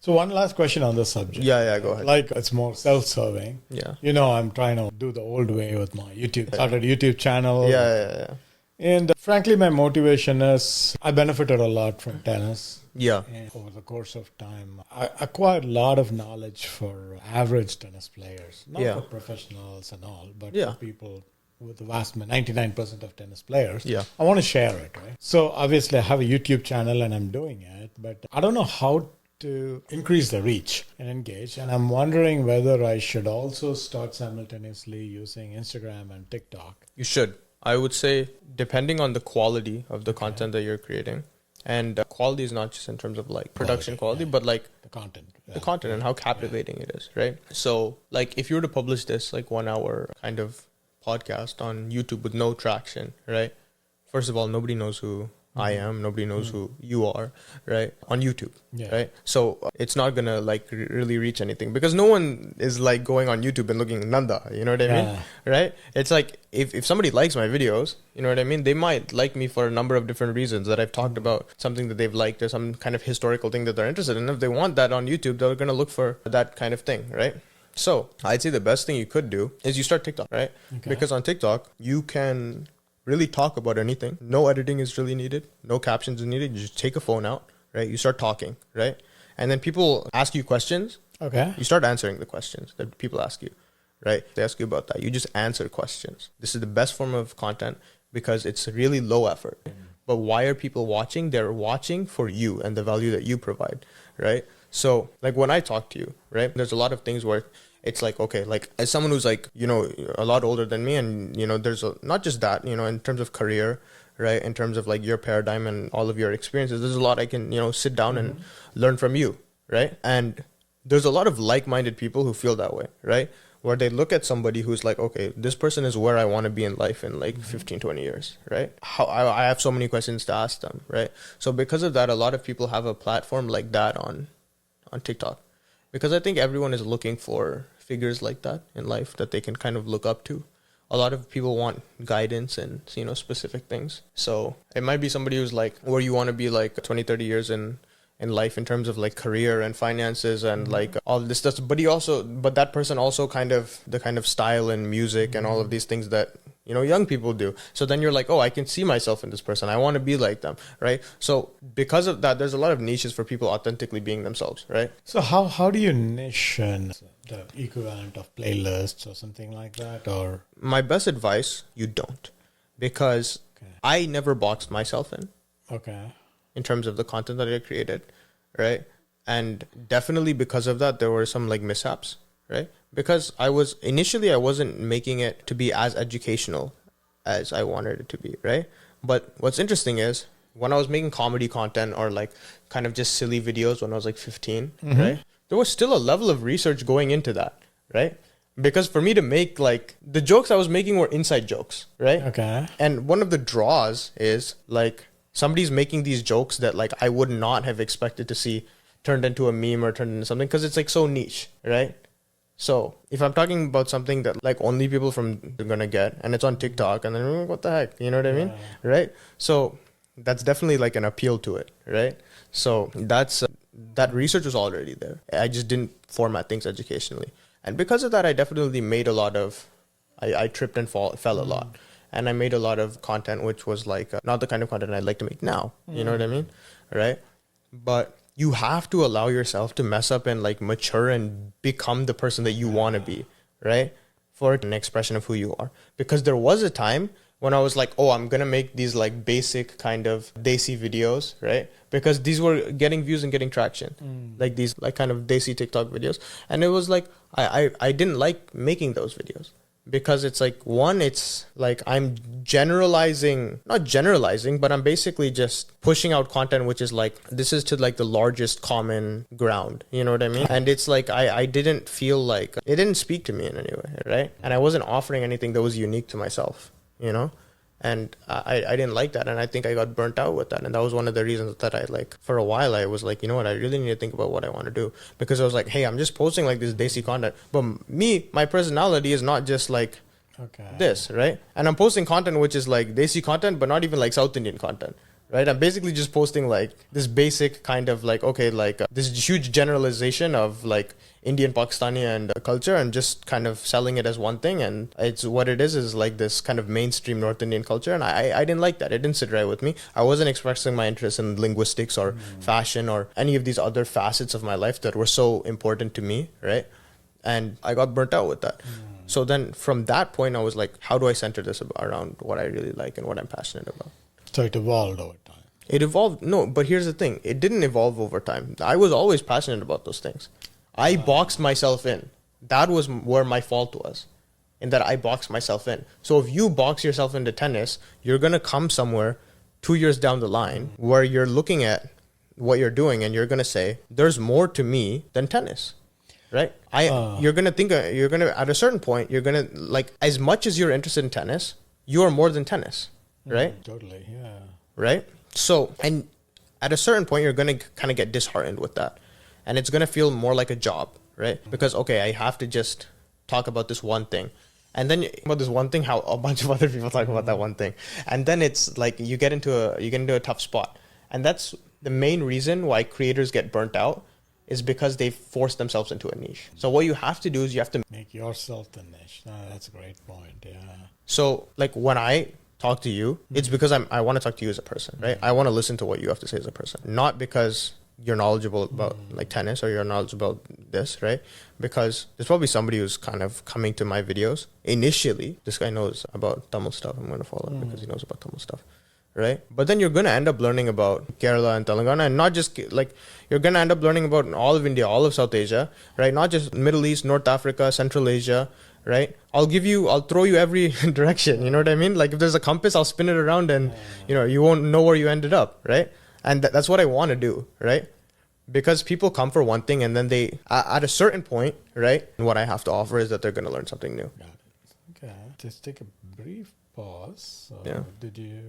So one last question on this subject. Yeah, go ahead. Like it's more self-serving. Yeah. I'm trying to do the old way with my YouTube. Started a YouTube channel. Yeah. And frankly, my motivation is I benefited a lot from tennis. Yeah. And over the course of time, I acquired a lot of knowledge for average tennis players. Not for professionals and all, but for people with the vast 99% of tennis players. Yeah. I want to share it, right? So obviously I have a YouTube channel and I'm doing it, but I don't know how to increase the reach and engage. And I'm wondering whether I should also start simultaneously using Instagram and TikTok. You should. I would say, depending on the quality of the content that you're creating, and quality is not just in terms of like production quality, but like the content. The content and how captivating it is, right? So like if you were to publish this like 1 hour kind of podcast on YouTube with no traction, right? First of all, nobody knows who I am. Nobody knows who you are, right? On YouTube, right? So it's not going to like really reach anything because no one is like going on YouTube and looking at Nundhaa, you know what I mean? Right? It's like if somebody likes my videos, you know what I mean? They might like me for a number of different reasons that I've talked about, something that they've liked or some kind of historical thing that they're interested in. If they want that on YouTube, they're going to look for that kind of thing, right? So I'd say the best thing you could do is you start TikTok, right? Okay. Because on TikTok, you can really talk about anything. No editing is really needed. No captions is needed. You just take a phone out, right? You start talking, right? And then people ask you questions. Okay. You start answering the questions that people ask you, right? They ask you about that. You just answer questions. This is the best form of content because it's really low effort. But why are people watching? They're watching for you and the value that you provide, right? So like when I talk to you, right? There's a lot of things where it's like, okay, like as someone who's like, a lot older than me and, there's not just that, in terms of career, right? In terms of like your paradigm and all of your experiences, there's a lot I can, sit down and learn from you, right? And there's a lot of like-minded people who feel that way, right? Where they look at somebody who's like, okay, this person is where I want to be in life in like 15, 20 years, right? I have so many questions to ask them, right? So because of that, a lot of people have a platform like that on TikTok. Because I think everyone is looking for figures like that in life that they can kind of look up to. A lot of people want guidance and, specific things. So it might be somebody who's like, where you want to be like 20, 30 years in life in terms of like career and finances and like all this stuff. But that person also kind of the kind of style and music and all of these things that, young people do. So then you're like, oh, I can see myself in this person. I want to be like them, right? So because of that, there's a lot of niches for people authentically being themselves, right? So how do you niche the equivalent of playlists or something like that? Or my best advice, you don't. Because I never boxed myself in. Okay. In terms of the content that I created, right? And definitely because of that, there were some like mishaps, right? Because I wasn't making it to be as educational as I wanted it to be, right? But what's interesting is when I was making comedy content or like kind of just silly videos when I was like 15, right? There was still a level of research going into that, right? Because for me to make like the jokes I was making were inside jokes, right? Okay. And one of the draws is like somebody's making these jokes that like I would not have expected to see turned into a meme or turned into something because it's like so niche, right? So if I'm talking about something that like only people from are gonna get and it's on TikTok and then what the heck, you know what I mean? Right? So that's definitely like an appeal to it, right? So that's that research was already there. I just didn't format things educationally. And because of that, I definitely made a lot of, I tripped and fell a lot. And I made a lot of content, which was like not the kind of content I'd like to make now. You know what I mean? Right? But you have to allow yourself to mess up and like mature and become the person that you want to be, right? For an expression of who you are. Because there was a time when I was like, oh, I'm going to make these like basic kind of desi videos, right? Because these were getting views and getting traction. Like these like kind of desi TikTok videos. And it was like, I didn't like making those videos. Because it's like, one, it's like I'm not generalizing, but I'm basically just pushing out content, which is like, this is to like the largest common ground. You know what I mean? And it's like, I didn't feel like, it didn't speak to me in any way, right? And I wasn't offering anything that was unique to myself, you know? And I didn't like that. And I think I got burnt out with that. And that was one of the reasons that I like, for a while, I was like, you know what, I really need to think about what I want to do. Because I was like, hey, I'm just posting like this desi content. But my personality is not just like this, right? And I'm posting content which is like desi content, but not even like South Indian content, right? I'm basically just posting like this basic kind of like, okay, like this huge generalization of like Indian, Pakistani and culture, and just kind of selling it as one thing. And it's what it is like this kind of mainstream North Indian culture. And I didn't like that. It didn't sit right with me. I wasn't expressing my interest in linguistics or fashion or any of these other facets of my life that were so important to me, right? And I got burnt out with that. So then from that point, I was like, how do I center this around what I really like and what I'm passionate about? So it evolved over time. It evolved. No, but here's the thing. It didn't evolve over time. I was always passionate about those things. I boxed myself in. That was where my fault was, in that I boxed myself in. So if you box yourself into tennis, you're going to come somewhere 2 years down the line where you're looking at what you're doing and you're going to say, there's more to me than tennis. Right? You're going to think, at a certain point, you're going to, like, as much as you're interested in tennis, you are more than tennis. Right? Totally, yeah. Right? So, and at a certain point, you're going to kind of get disheartened with that. And it's going to feel more like a job, right? Because, okay, I have to just talk about this one thing. And then about this one thing, how a bunch of other people talk about that one thing. And then it's like you get into a tough spot. And that's the main reason why creators get burnt out, is because they force themselves into a niche. So what you have to do is you have to make yourself the niche. No, that's a great point, yeah. So like when I talk to you, it's because I want to talk to you as a person, right? I want to listen to what you have to say as a person, not because you're knowledgeable about like tennis or you're knowledgeable about this, right? Because there's probably somebody who's kind of coming to my videos initially. This guy knows about Tamil stuff. I'm going to follow him because he knows about Tamil stuff, right? But then you're going to end up learning about Kerala and Telangana, and not just like, you're going to end up learning about all of India, all of South Asia, right? Not just Middle East, North Africa, Central Asia, right? I'll throw you every direction. You know what I mean? Like if there's a compass, I'll spin it around and, you know, you won't know where you ended up, right? And that's what I want to do, right? Because people come for one thing and then they, at a certain point, right? What I have to offer is that they're going to learn something new. Got it. Okay. Just take a brief pause. Yeah. Did you